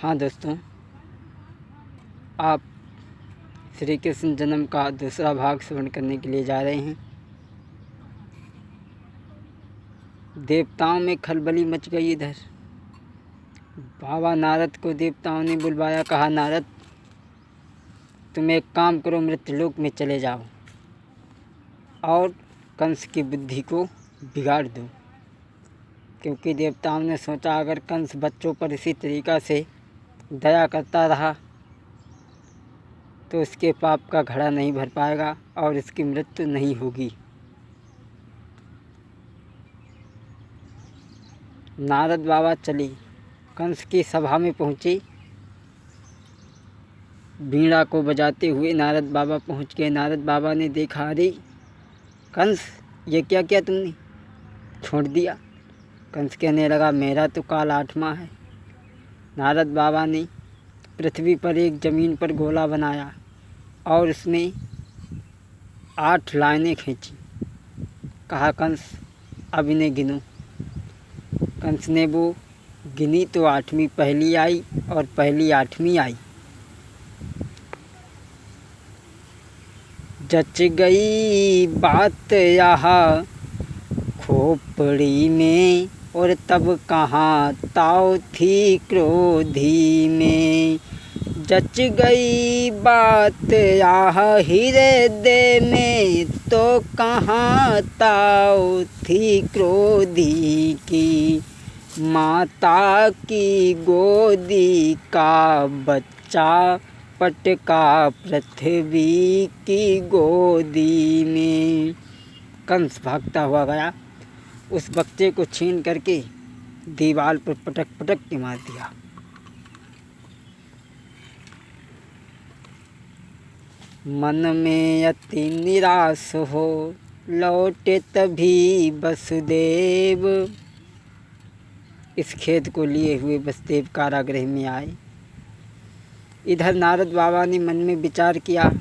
हाँ दोस्तों, आप श्री कृष्ण जन्म का दूसरा भाग श्रवण करने के लिए जा रहे हैं। देवताओं में खलबली मच गई इधर। बाबा नारद को देवताओं ने बुलवाया, कहा नारद तुम एक काम करो, मृत्युलोक में चले जाओ और कंस की बुद्धि को बिगाड़ दो। क्योंकि देवताओं ने सोचा अगर कंस बच्चों पर इसी तरीक़ा से दया करता रहा तो उसके पाप का घड़ा नहीं भर पाएगा और इसकी मृत्यु नहीं होगी। नारद बाबा चली, कंस की सभा में पहुँची। बीड़ा को बजाते हुए नारद बाबा पहुँच गए। नारद बाबा ने देखा, अरे कंस ये क्या किया तुमने, छोड़ दिया। कंस कहने लगा मेरा तो काल 8वां है। नारद बाबा ने पृथ्वी पर एक ज़मीन पर गोला बनाया और उसमें 8 लाइनें खींची। कहा कंस अब इन्हें गिनो। कंस ने वो गिनी तो 8वीं पहली आई और पहली 8वीं आई। जच गई बात यहाँ खोपड़ी में और तब कहाँ ताव थी क्रोधी में। जच गई बात यहाँ हृदय में तो कहाँ ताव थी क्रोधी की। माता की गोदी का बच्चा पटका पृथ्वी की गोदी में। कंस भागता हुआ गया, उस बच्चे को छीन करके दीवार पर पटक पटक के मार दिया। मन में अति निराश हो लौटे तभी वसुदेव। इस खेद को लिए हुए वसुदेव कारागृह में आए। इधर नारद बाबा ने मन में विचार किया,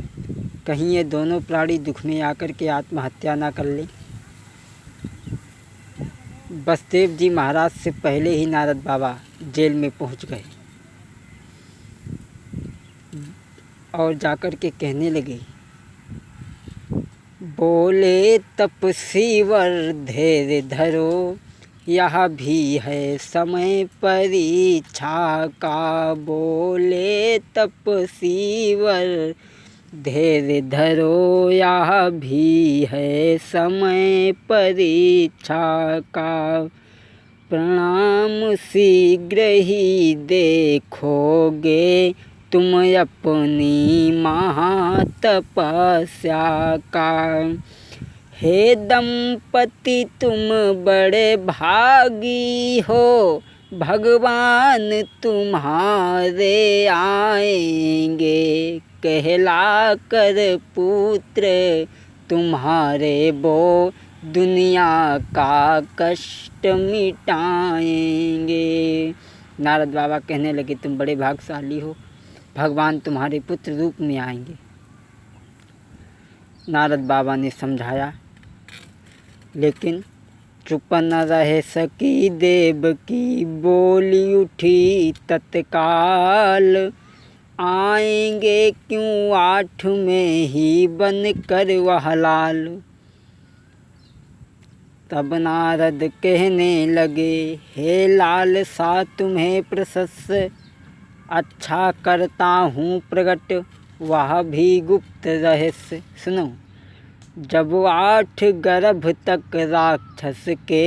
कहीं ये दोनों प्राणी दुख में आकर के आत्महत्या ना कर लें। वसुदेव जी महाराज से पहले ही नारद बाबा जेल में पहुंच गए और जाकर के कहने लगे, बोले तपसीवर धैर्य धरो, यह भी है समय परीक्षा का। बोले तपसीवर धैर्य धरो, यह भी है समय परीक्षा का। प्रणाम शीघ्र ही देखोगे तुम अपनी महातपस्या का। हे दंपति तुम बड़े भागी हो, भगवान तुम्हारे आएंगे। कहला कर पुत्र तुम्हारे वो दुनिया का कष्ट मिटाएंगे। नारद बाबा कहने लगे तुम बड़े भाग्यशाली हो, भगवान तुम्हारे पुत्र रूप में आएंगे। नारद बाबा ने समझाया, लेकिन चुप न रह सकी देवकी, बोली उठी तत्काल। आएंगे क्यों 8 में ही बन कर वह लाल। तब नारद कहने लगे, हे लाल सा तुम्हें प्रशस्त, अच्छा करता हूँ प्रगट वह भी गुप्त रहस्य। सुनो, जब 8 गर्भ तक राक्षस के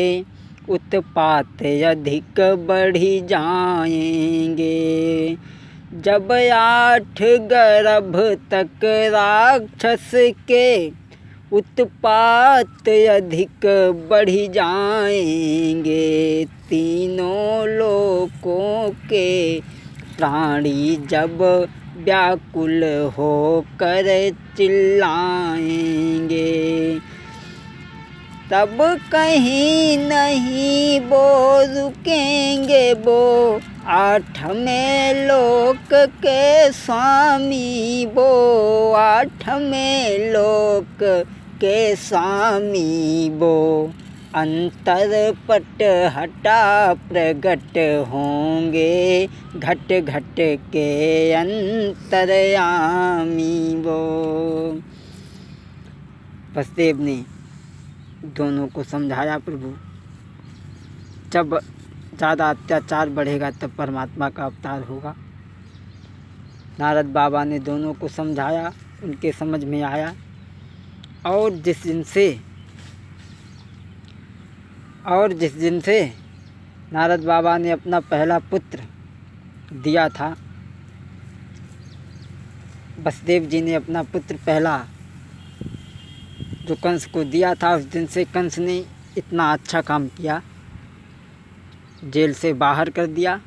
उत्पात अधिक बढ़ी जाएंगे। जब 8 गर्भ तक राक्षस के उत्पात अधिक बढ़ी जाएंगे, तीनों लोकों के प्राणी जब व्याकुल होकर चिल्लाएंगे, तब कहीं नहीं वो रुकेंगे। वो 8वें लोक के स्वामी, वो 8वें लोक के स्वामी वो अंतर पट हटा प्रगट होंगे, घट घट के अंतर्यामी वो। वसुदेव ने दोनों को समझाया, प्रभु जब ज़्यादा अत्याचार बढ़ेगा तब परमात्मा का अवतार होगा। नारद बाबा ने दोनों को समझाया, उनके समझ में आया। और जिस दिन से नारद बाबा ने अपना पहला पुत्र दिया था, वसुदेव जी ने अपना पुत्र पहला जो कंस को दिया था, उस दिन से कंस ने इतना अच्छा काम किया, जेल से बाहर कर दिया,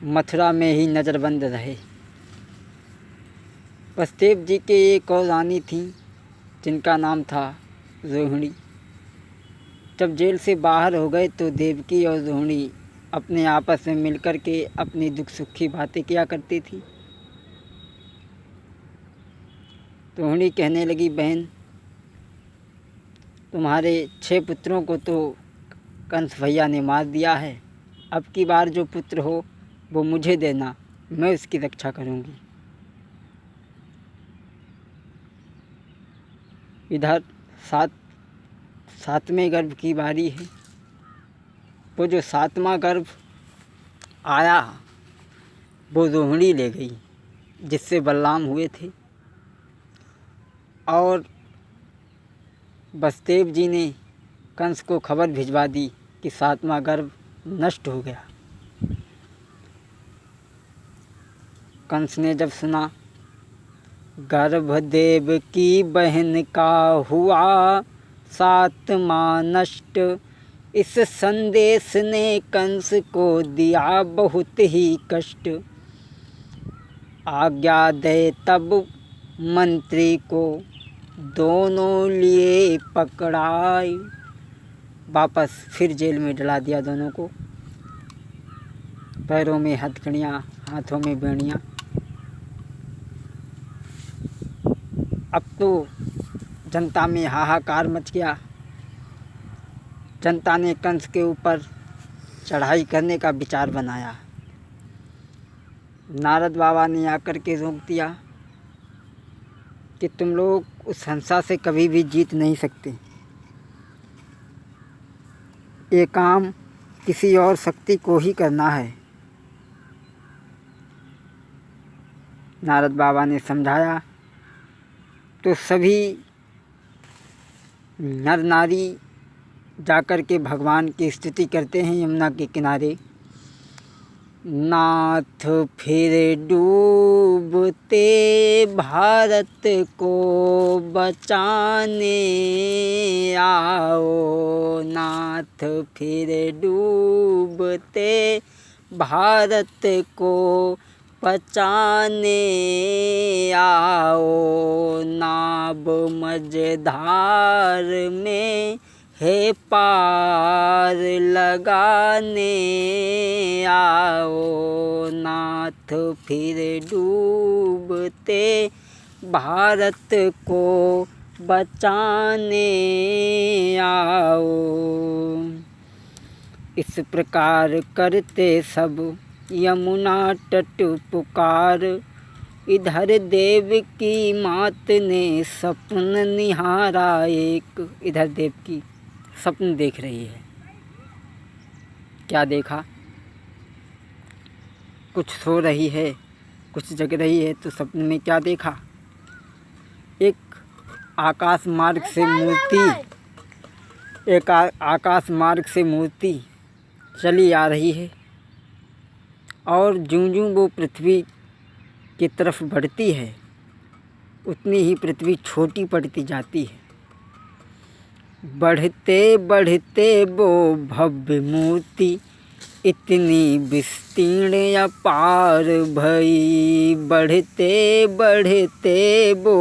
मथुरा में ही नज़रबंद रहे। वसुदेव जी के एक और रानी थी जिनका नाम था रोहिणी। जब जेल से बाहर हो गए तो देवकी और रोहिणी अपने आपस में मिलकर के अपनी दुख सुख की बातें किया करती थी। रोहिणी कहने लगी, बहन तुम्हारे 6 पुत्रों को तो कंस भैया ने मार दिया है, अब की बार जो पुत्र हो वो मुझे देना, मैं उसकी रक्षा करूंगी। इधर सातवें गर्भ की बारी है। वो जो 7वां गर्भ आया वो रोहिणी ले गई, जिससे बलराम हुए थे। और वसुदेव जी ने कंस को खबर भिजवा दी कि 7वां गर्भ नष्ट हो गया। कंस ने जब सुना गर्भ देव की बहन का हुआ 7वां नष्ट, इस संदेश ने कंस को दिया बहुत ही कष्ट। आज्ञा दे तब मंत्री को दोनों लिए पकड़ाए, वापस फिर जेल में डला दिया दोनों को। पैरों में हथकड़ियाँ, हाथों में बेड़ियाँ। अब तो जनता में हाहाकार मच गया। जनता ने कंस के ऊपर चढ़ाई करने का विचार बनाया। नारद बाबा ने आकर के रोक दिया कि तुम लोग उस हंसा से कभी भी जीत नहीं सकते। ये काम किसी और शक्ति को ही करना है। नारद बाबा ने समझाया तो सभी नर नारी जाकर के भगवान की स्तुति करते हैं यमुना के किनारे। नाथ फिर डूबते भारत को बचाने आओ, नाथ फिर डूबते भारत को बचाने आओ, नाव मझधार में है पार लगाने आओ, नाथ फिर डूबते भारत को बचाने आओ। इस प्रकार करते सब यमुना तट पुकार, इधर देव की मात ने सपन निहारा एक। इधर देव की सपन देख रही है। क्या देखा? कुछ सो रही है, कुछ जग रही है, तो सपन में क्या देखा? एक आकाश मार्ग से मूर्ति चली आ रही है और जूं-जूं वो पृथ्वी की तरफ बढ़ती है उतनी ही पृथ्वी छोटी पड़ती जाती है। बढ़ते बढ़ते वो भव्य मूर्ति इतनी विस्तीर्ण अपार भई, बढ़ते बढ़ते वो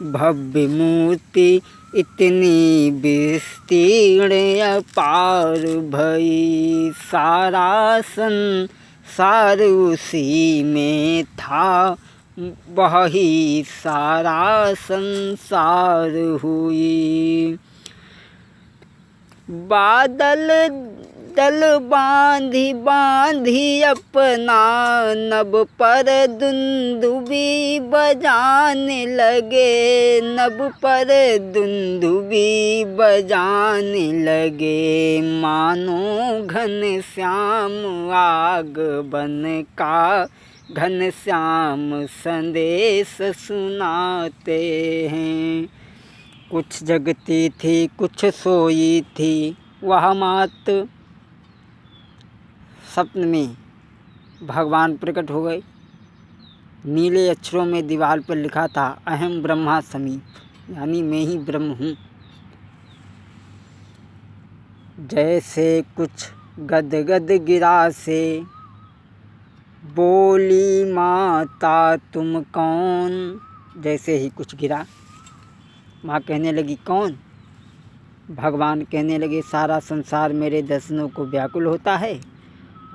भव्य मूर्ति इतनी विस्तीर्ण अपार भई, सारा संसार उसी में था, वही सारा संसार हुई। बादल दल बांधी बांधी अपना नभ पर दुंदुभी बजाने लगे, नभ पर दुंदुभी बजाने लगे। मानो घनश्याम आग बन का घनश्याम संदेश सुनाते हैं। कुछ जगती थी कुछ सोई थी, वह मात स्वप्न में भगवान प्रकट हो गए। नीले अक्षरों में दीवार पर लिखा था, अहम ब्रह्मा समीप, यानी मैं ही ब्रह्म हूँ। जैसे कुछ गदगद गिरा से बोली माता तुम कौन, जैसे ही कुछ गिरा माँ कहने लगी कौन। भगवान कहने लगे सारा संसार मेरे दर्शनों को व्याकुल होता है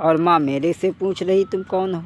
और माँ मेरे से पूछ रही तुम कौन हो।